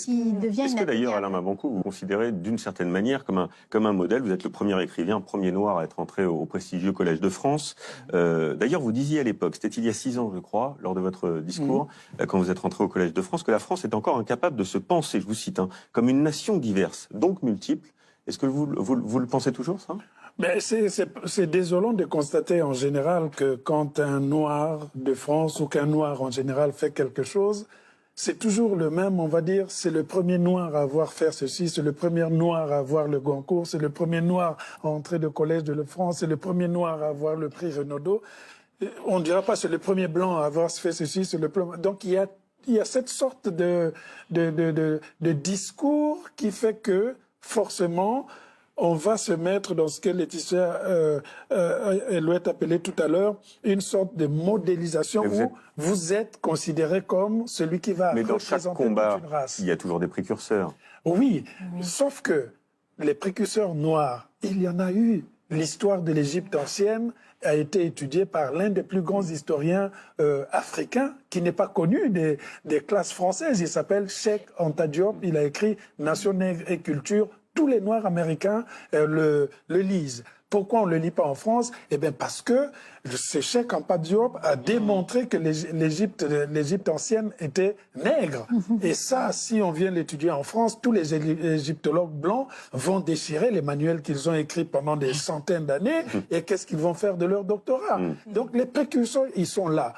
qui devient Est-ce que d'ailleurs, Alain Mabanckou, vous considérez d'une certaine manière comme un modèle? Vous êtes le premier écrivain, premier noir à être entré au prestigieux Collège de France. D'ailleurs, vous disiez à l'époque, c'était il y a 6 ans, je crois, lors de votre discours, quand vous êtes rentré au Collège de France, que la France est encore incapable de se penser, je vous cite, comme une nation diverse, donc multiple. Est-ce que vous le pensez toujours, ça? Mais c'est désolant de constater en général que quand un noir de France ou qu'un noir en général fait quelque chose, c'est toujours le même, on va dire, c'est le premier noir à avoir fait ceci, c'est le premier noir à avoir le Goncourt, c'est le premier noir à entrer au Collège de France, c'est le premier noir à avoir le prix Renaudot. On ne dira pas c'est le premier blanc à avoir fait ceci, c'est le premier... Donc il y a cette sorte de discours qui fait que, forcément, on va se mettre dans ce que Laetitia Elouette appelait tout à l'heure une sorte de modélisation où vous êtes considéré comme celui qui va représenter toute une race. Mais dans chaque combat, il y a toujours des précurseurs. Oui, sauf que les précurseurs noirs, il y en a eu. L'histoire de l'Égypte ancienne a été étudiée par l'un des plus grands historiens africains qui n'est pas connu des classes françaises. Il s'appelle Cheikh Anta Diop. Il a écrit « Nation, nègre et culture ». Tous les Noirs américains le lisent. Pourquoi on ne le lit pas en France? Eh bien parce que ce Cheikh Anta Diop a démontré que l'Égypte ancienne était nègre. Et ça, si on vient l'étudier en France, tous les égyptologues blancs vont déchirer les manuels qu'ils ont écrits pendant des centaines d'années et qu'est-ce qu'ils vont faire de leur doctorat? Donc les précurseurs, ils sont là.